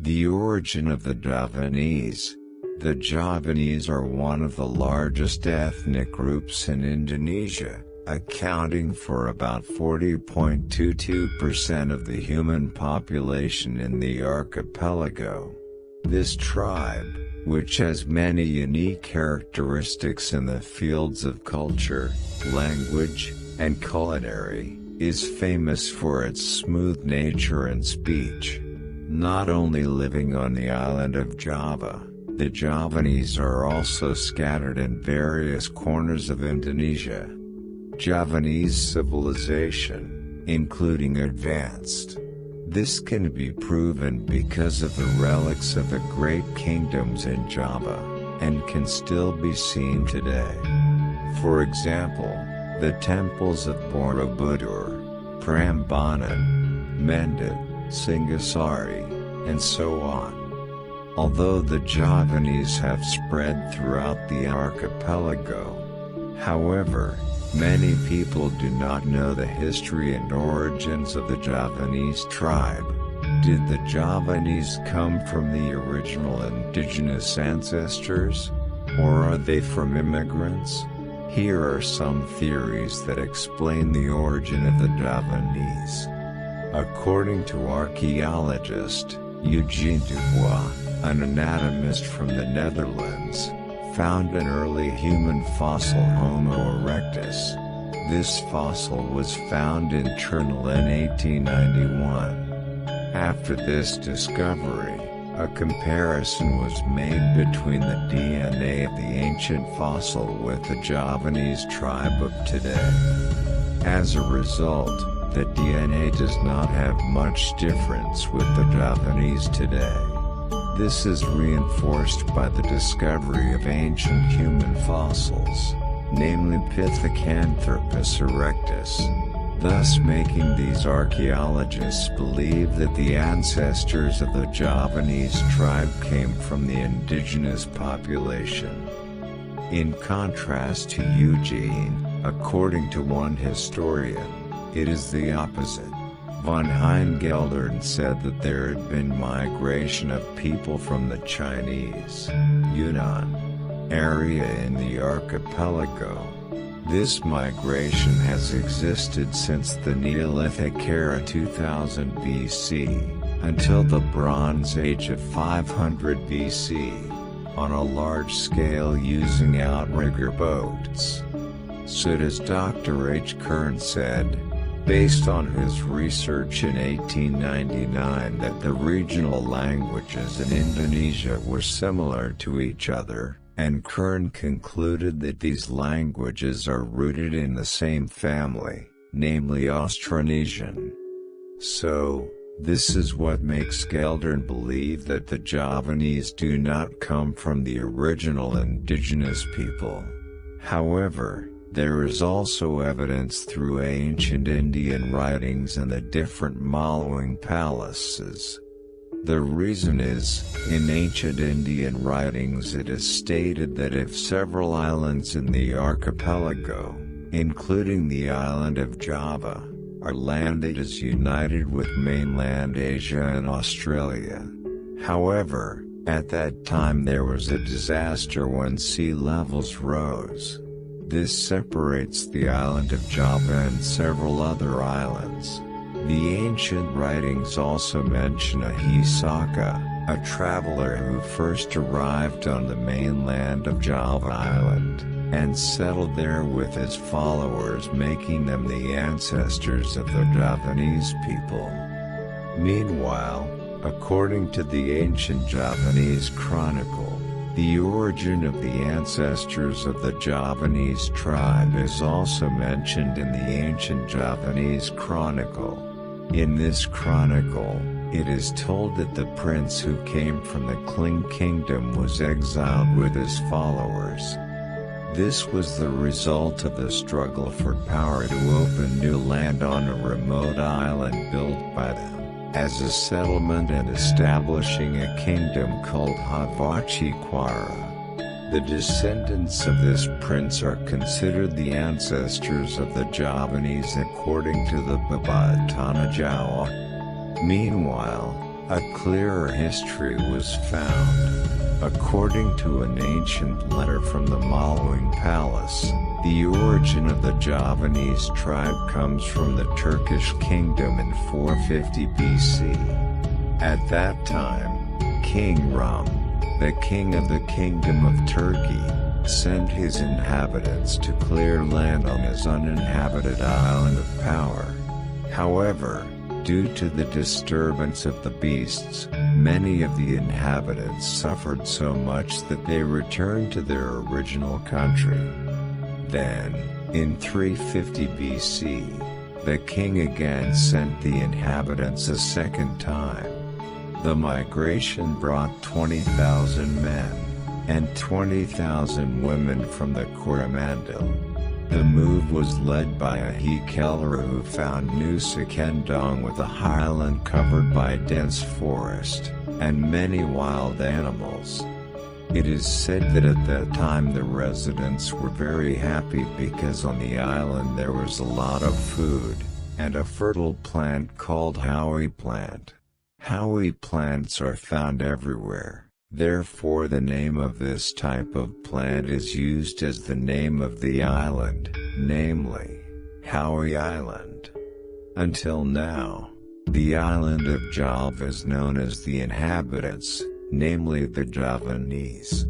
The origin of the Javanese. The Javanese are one of the largest ethnic groups in Indonesia, accounting for about 40.22% of the human population in the archipelago. This tribe, which has many unique characteristics in the fields of culture, language, and culinary, is famous for its smooth nature and speech. Not only living on the island of Java, the Javanese are also scattered in various corners of Indonesia. Javanese civilization, including advanced. This can be proven because of the relics of the great kingdoms in Java, and can still be seen today. For example, the temples of Borobudur, Prambanan, Mendut, Singasari, and so on. Although the Javanese have spread throughout the archipelago, however, many people do not know the history and origins of the Javanese tribe. Did the Javanese come from the original indigenous ancestors? Or are they from immigrants? Here are some theories that explain the origin of the Javanese. According to archaeologist Eugene Dubois, an anatomist from the Netherlands, found an early human fossil Homo erectus. This fossil was found in Chernobyl in 1891. After this discovery, a comparison was made between the DNA of the ancient fossil with the Javanese tribe of today. As a result, the DNA does not have much difference with the Javanese today. This is reinforced by the discovery of ancient human fossils, namely Pithecanthropus erectus, thus making these archaeologists believe that the ancestors of the Javanese tribe came from the indigenous population. In contrast to Eugene, according to one historian, it is the opposite. Von Heingeldern said that there had been migration of people from the Chinese, Yunnan, area in the archipelago. This migration has existed since the Neolithic era 2000 BC, until the Bronze Age of 500 BC, on a large scale using outrigger boats. So as Dr. H. Kern said, based on his research in 1899 that the regional languages in Indonesia were similar to each other, and Kern concluded that these languages are rooted in the same family, namely Austronesian. So, this is what makes Geldern believe that the Javanese do not come from the original indigenous people. However, there is also evidence through ancient Indian writings and the different Maluang palaces. The reason is, in ancient Indian writings it is stated that if several islands in the archipelago, including the island of Java, are landed as united with mainland Asia and Australia. However, at that time there was a disaster when sea levels rose. This separates the island of Java and several other islands. The ancient writings also mention a Hisaka, a traveler who first arrived on the mainland of Java Island, and settled there with his followers, making them the ancestors of the Javanese people. Meanwhile, according to the ancient Javanese chronicle, the origin of the ancestors of the Javanese tribe is also mentioned in the ancient Javanese chronicle. In this chronicle, it is told that the prince who came from the Kling kingdom was exiled with his followers. This was the result of the struggle for power to open new land on a remote island built by them as a settlement and establishing a kingdom called Havachikwara. The descendants of this prince are considered the ancestors of the Javanese according to the Babatana Jawa. Meanwhile, A clearer history was found. According to an ancient letter from the Maluing Palace, the origin of the Javanese tribe comes from the Turkish kingdom in 450 BC. At that time, King Rum, the king of the Kingdom of Turkey, sent his inhabitants to clear land on his uninhabited island of power. However, due to the disturbance of the beasts, many of the inhabitants suffered so much that they returned to their original country. Then, in 350 BC, the king again sent the inhabitants a second time. The migration brought 20,000 men and 20,000 women from the Coromandel. The move was led by a Hikellera who found Nusa Kendong with a highland covered by dense forest, and many wild animals. It is said that at that time the residents were very happy because on the island there was a lot of food, and a fertile plant called howie plant. Howie plants are found everywhere. Therefore the name of this type of plant is used as the name of the island, namely, Howie Island. Until now, the island of Java is known as the inhabitants, namely the Javanese.